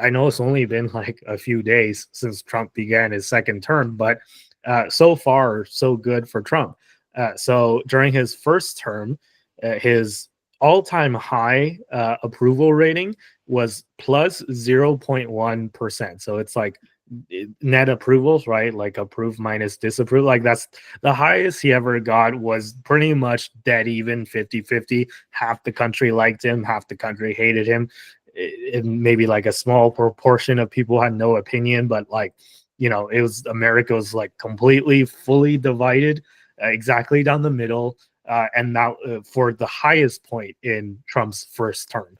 I know it's only been like a few days since Trump began his second term, but so far, so good for Trump. So during his first term, his all-time high approval rating was plus 0.1%. So it's like net approvals, right? Like approve minus disapprove. Like that's the highest he ever got, was pretty much dead even, 50-50. Half the country liked him, half the country hated him. Maybe like a small proportion of people had no opinion, but like, it was, America was like completely fully divided, exactly down the middle. And now for the highest point in Trump's first term.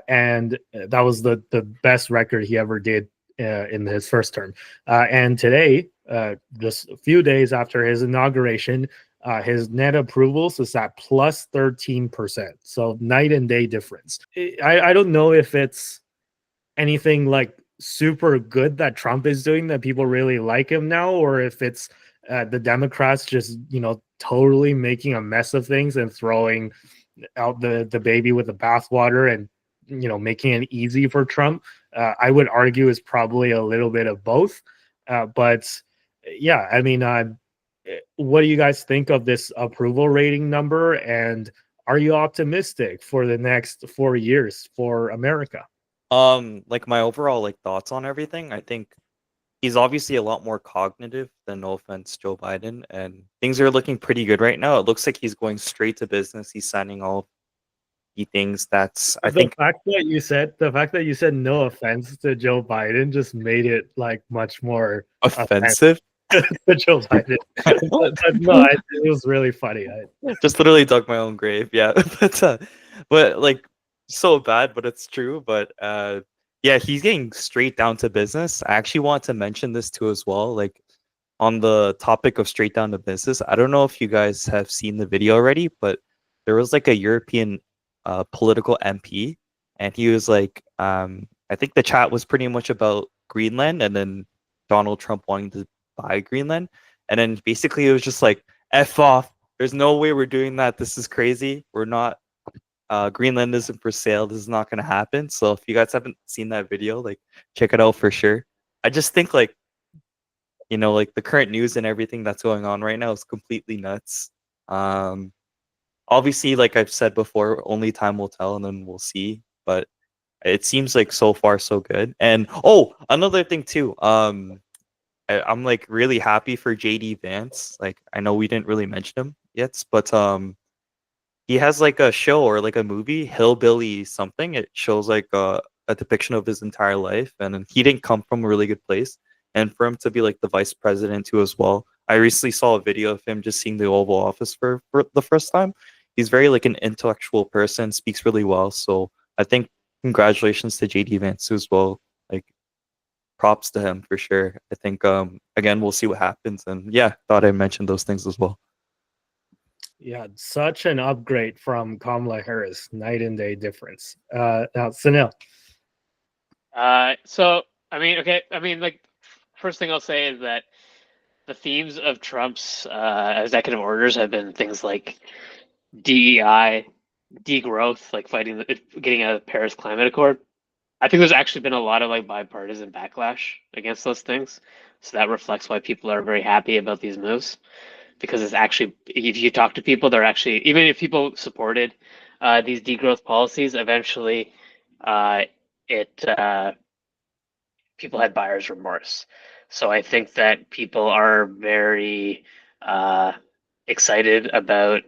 And that was the best record he ever did in his first term. And today, just a few days after his inauguration, his net approvals is at plus 13%. So night and day difference. I don't know if it's anything like super good that Trump is doing that people really like him now, or if it's the Democrats just, totally making a mess of things and throwing out the baby with the bathwater and, making it easy for Trump. I would argue is probably a little bit of both. But yeah, I mean, what do you guys think of this approval rating number? And are you optimistic for the next 4 years for America? Like my overall like thoughts on everything, I think he's obviously a lot more cognitive than, no offense, Joe Biden, and things are looking pretty good right now. It looks like he's going straight to business. He's signing all the things that's, I The think, fact that you said no offense to Joe Biden just made it like much more offensive offensive. to Joe Biden. But no, it was really funny. Just literally dug my own grave. Yeah, but like so bad, but it's true. But yeah, he's getting straight down to business. I actually want to mention this too as well. Like on the topic of straight down to business, I don't know if you guys have seen the video already, but there was like a European political MP, and he was like, I think the chat was pretty much about Greenland, and then Donald Trump wanting to buy Greenland, and then basically it was just like, F off. There's no way we're doing that. This is crazy. We're not. Greenland isn't for sale. This is not going to happen. So if you guys haven't seen that video, like check it out for sure. I just think like, like the current news and everything that's going on right now is completely nuts. Um, Obviously, like I've said before, only time will tell, and then we'll see. But it seems like so far so good. And oh, another thing too. I'm like really happy for JD Vance. Like I know we didn't really mention him yet, but he has like a show or like a movie, Hillbilly something. It shows like a depiction of his entire life, and then he didn't come from a really good place. And for him to be like the vice president too as well. I recently saw a video of him just seeing the Oval Office for the first time. He's very like an intellectual person, speaks really well. So I think congratulations to JD Vance as well. Like props to him for sure. I think again we'll see what happens. And yeah, thought I mentioned those things as well. Yeah, such an upgrade from Kamala Harris, night and day difference. Now, Sunil. So I mean, okay, I mean, like, first thing I'll say is that the themes of Trump's executive orders have been things like DEI, degrowth, like getting out of the Paris Climate Accord. I think there's actually been a lot of like bipartisan backlash against those things, so that reflects why people are very happy about these moves. Because it's actually, if you talk to people, they're actually, even if people supported these degrowth policies, eventually it people had buyer's remorse. So I think that people are very excited about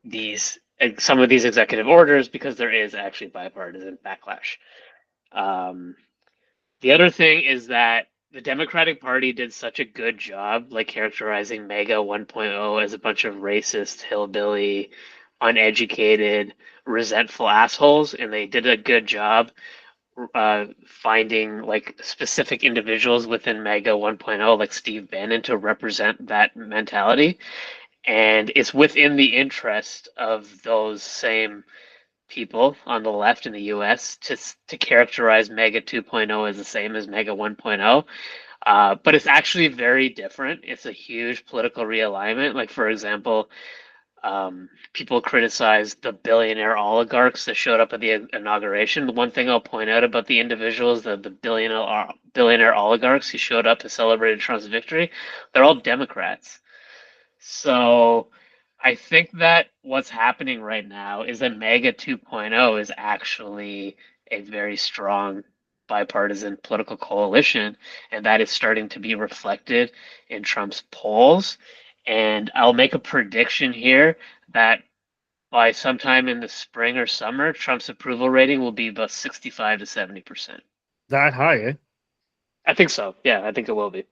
these some of these executive orders because there is actually bipartisan backlash. The other thing is that the Democratic Party did such a good job, like characterizing MAGA 1.0 as a bunch of racist, hillbilly, uneducated, resentful assholes, and they did a good job finding like specific individuals within MAGA 1.0, like Steve Bannon, to represent that mentality. And it's within the interest of those same people on the left in the US to characterize MAGA 2.0 as the same as MAGA 1.0. But it's actually very different. It's a huge political realignment. Like, for example, People criticize the billionaire oligarchs that showed up at the inauguration. The one thing I'll point out about the individuals, the billionaire oligarchs who showed up to celebrate Trump's victory, they're all Democrats. So I think that what's happening right now is that MAGA 2.0 is actually a very strong bipartisan political coalition, and that is starting to be reflected in Trump's polls. And I'll make a prediction here that by sometime in the spring or summer, Trump's approval rating will be about 65 to 70%. That high, eh? I think so. Yeah, I think it will be.